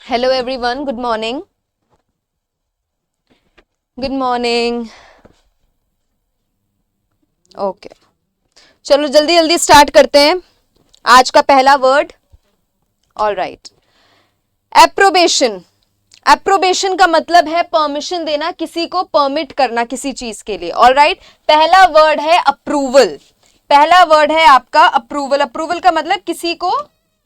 Hello everyone, good morning. Good morning. Okay, चलो जल्दी जल्दी स्टार्ट करते हैं। आज का पहला वर्ड, ऑल राइट, एप्रोबेशन। एप्रोबेशन का मतलब है परमिशन देना, किसी को परमिट करना किसी चीज के लिए। ऑल राइट, पहला वर्ड है अप्रूवल। पहला वर्ड है आपका अप्रूवल। अप्रूवल का मतलब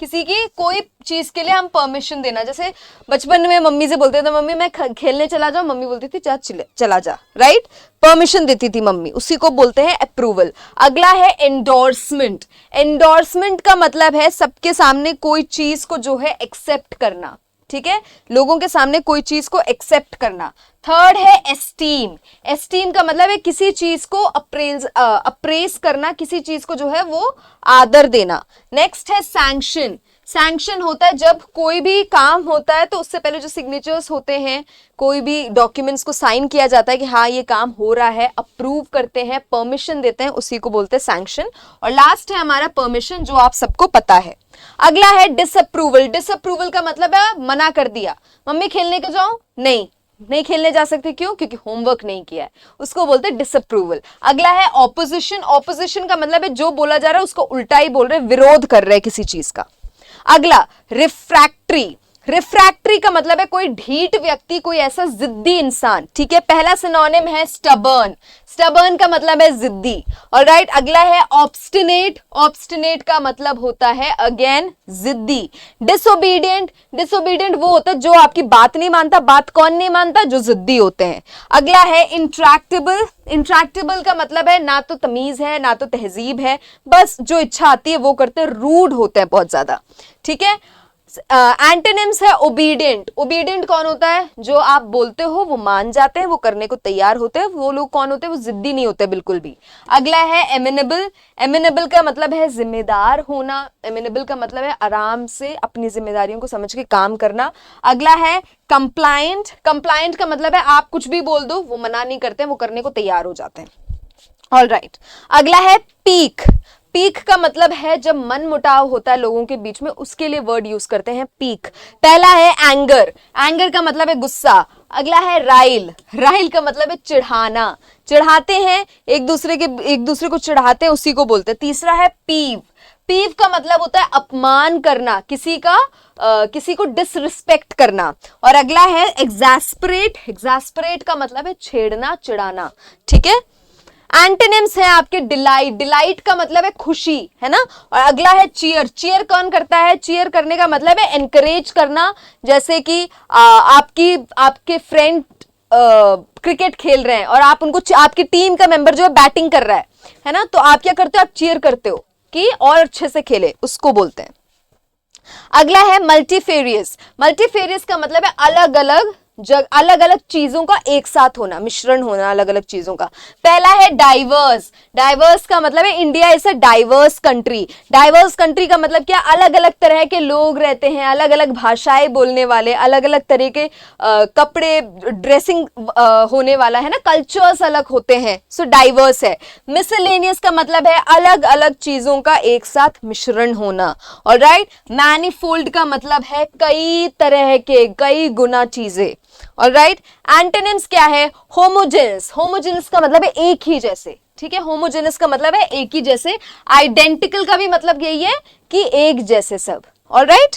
किसी की कोई चीज के लिए हम परमिशन देना। जैसे बचपन में मम्मी से बोलते थे, मम्मी मैं खेलने चला जाऊं, मम्मी बोलती थी जा चला जा, राइट, परमिशन देती थी मम्मी, उसी को बोलते हैं अप्रूवल। अगला है एंडोर्समेंट। एंडोर्समेंट का मतलब है सबके सामने कोई चीज को जो है एक्सेप्ट करना, ठीक है, लोगों के सामने कोई चीज को एक्सेप्ट करना। थर्ड है एस्टीम। एस्टीम का मतलब है किसी चीज को अप्रेज करना, किसी चीज को जो है वो आदर देना। नेक्स्ट है सैंक्शन। सैंक्शन होता है जब कोई भी काम होता है तो उससे पहले जो सिग्नेचर्स होते हैं, कोई भी डॉक्यूमेंट्स को साइन किया जाता है कि हाँ ये काम हो रहा है, अप्रूव करते हैं, परमिशन देते हैं, उसी को बोलते हैं सैंक्शन। और लास्ट है हमारा परमिशन, जो आप सबको पता है। अगला है डिसअप्रूवल। डिसअप्रूवल का मतलब है मना कर दिया, मम्मी खेलने को जाओ, नहीं खेलने जा सकते, क्यों? क्योंकि होमवर्क नहीं किया है, उसको बोलते हैं डिसअप्रूवल। अगला है ऑपोजिशन। ऑपोजिशन का मतलब है जो बोला जा रहा है उसको उल्टा ही बोल रहे, विरोध कर रहे हैं किसी चीज का। अगला रिफ्रैक्टरी। रिफ्रैक्टरी का मतलब है कोई ढीठ व्यक्ति, कोई ऐसा जिद्दी इंसान, ठीक है। पहला सिनोनिम है स्टबर्न। स्टबर्न का मतलब है जिद्दी। ऑलराइट, अगला है ऑब्स्टिनेट। ऑब्स्टिनेट का मतलब होता है अगेन जिद्दी। डिसोबीडियंट। डिसोबीडियंट वो होता है जो आपकी बात नहीं मानता। बात कौन नहीं मानता? जो जिद्दी होते हैं। अगला है इंट्रैक्टेबल। इंट्रैक्टेबल का मतलब है ना तो तमीज है ना तो तहजीब है, बस जो इच्छा आती है वो करते हैं, रूड होते हैं बहुत ज्यादा, ठीक है। एंटोनिम्स है ओबीडियंट। ओबीडियंट कौन होता है? जो आप बोलते हो वो मान जाते हैं, वो करने को तैयार होते हैं। वो लोग कौन होते हैं? वो जिद्दी नहीं होते बिल्कुल भी। अगला है एमिनेबल। एमिनेबल का मतलब है जिम्मेदार होना। एमिनेबल का मतलब है आराम से अपनी जिम्मेदारियों को समझ के काम करना। अगला है कंप्लायंट। कंप्लायंट का मतलब है आप कुछ भी बोल दो वो मना नहीं करते, वो करने को तैयार हो जाते हैं। ऑल राइट, अगला है पीक। पीक का मतलब है जब मन मुटाव होता है लोगों के बीच में, उसके लिए वर्ड यूज करते हैं पीक। पहला है एंगर। एंगर का मतलब है गुस्सा। अगला है राइल। राइल का मतलब है चिढ़ाना, चिढ़ाते हैं एक दूसरे को चिढ़ाते हैं, उसी को बोलते हैं। तीसरा है पीव। पीव का मतलब होता है अपमान करना, किसी को डिसरिस्पेक्ट करना। और अगला है एग्जैस्परेट। एग्जैस्परेट का मतलब है छेड़ना, चिढ़ाना, ठीक है। एंटोनिम्स है आपके डिलाइट। डिलाइट का मतलब है खुशी, है ना। और अगला है चीयर। चीयर कौन करता है? चीयर करने का मतलब है एनकरेज करना। जैसे कि आपके फ्रेंड क्रिकेट खेल रहे हैं और आप उनको, आपकी टीम का मेंबर जो है बैटिंग कर रहा है ना, तो आप क्या करते हो? आप चीयर करते हो कि और अच्छे से खेले, उसको बोलते हैं। अगला है मल्टीफेरियस। मल्टीफेरियस का मतलब है अलग अलग चीजों का एक साथ होना, मिश्रण होना अलग अलग चीजों का। पहला है डाइवर्स। डाइवर्स का मतलब है India is a diverse country. Diverse country का मतलब क्या? अलग अलग तरह के लोग रहते हैं, अलग अलग भाषाएं बोलने वाले, अलग अलग तरह के कपड़े, ड्रेसिंग होने वाला, है ना, कल्चर्स अलग होते हैं, सो डाइवर्स है। मिसलेनियस का मतलब है अलग अलग चीजों का एक साथ मिश्रण होना। ऑलराइट, मैनिफोल्ड का मतलब है कई तरह के, कई गुना चीजें। ऑलराइट, एंटोनिम्स क्या है? होमोजेनस। होमोजेनस का मतलब है एक ही जैसे, ठीक है। होमोजेनस का मतलब है एक ही जैसे। आइडेंटिकल का भी मतलब यही है कि एक जैसे सब। ऑलराइट,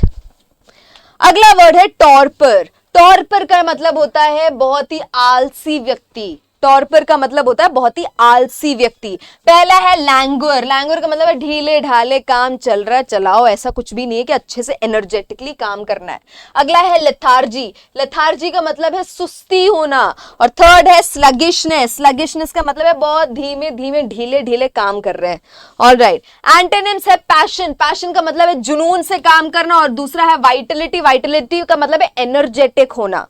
अगला वर्ड है टॉर्पर। टॉर्पर का मतलब होता है बहुत ही आलसी व्यक्ति। टॉर्पर का मतलब होता है बहुत ही आलसी व्यक्ति। पहला है लैंगुअर। लैंगुअर का मतलब है ढीले ढाले, काम चल रहा है चलाओ, ऐसा कुछ भी नहीं है कि अच्छे से एनर्जेटिकली काम करना है। अगला है लेथार्जी। लेथार्जी का मतलब है सुस्ती होना। और थर्ड है स्लगिशनेस। स्लगिशनेस का मतलब है बहुत धीमे धीमे, ढीले ढीले काम कर रहे हैं। ऑलराइट, एंटोनिम्स है पैशन। पैशन का मतलब है जुनून से काम करना। और दूसरा है वाइटलिटी। वाइटलिटी का मतलब है एनर्जेटिक होना।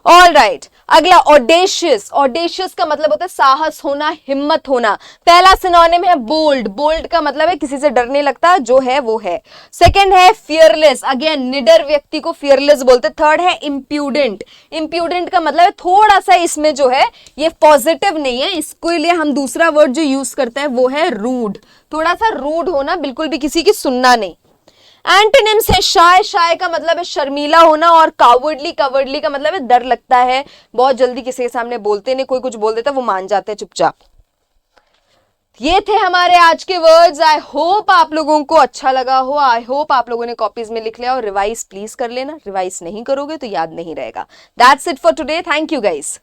ऑल राइट, अगला ऑडेशियस। ऑडेशियस का मतलब होता है साहस होना, हिम्मत होना। पहला सिनोनिम है बोल्ड। बोल्ड का मतलब है किसी से डर नहीं लगता, जो है वो है। सेकंड है फियरलेस। अगेन निडर व्यक्ति को फियरलेस बोलते। थर्ड है इम्प्यूडेंट। इम्प्यूडेंट का मतलब है थोड़ा सा इसमें जो है ये पॉजिटिव नहीं है, इसके लिए हम दूसरा वर्ड जो यूज करते हैं वो है रूड। थोड़ा सा रूड होना, बिल्कुल भी किसी की सुनना नहीं। एंटोनिम्स है शाय, शाय का मतलब है शर्मीला होना, और कावर्डली, कावर्डली का मतलब है डर लगता है, बहुत जल्दी किसी के सामने बोलते नहीं, कोई कुछ बोल देता वो मान जाते हैं चुपचाप। ये थे हमारे आज के वर्ड्स। आई होप आप लोगों को अच्छा लगा हो, आई होप आप लोगों ने कॉपीज में लिख लिया, और रिवाइज प्लीज कर लेना, रिवाइज नहीं करोगे तो याद नहीं रहेगा। That's it for today, thank you guys.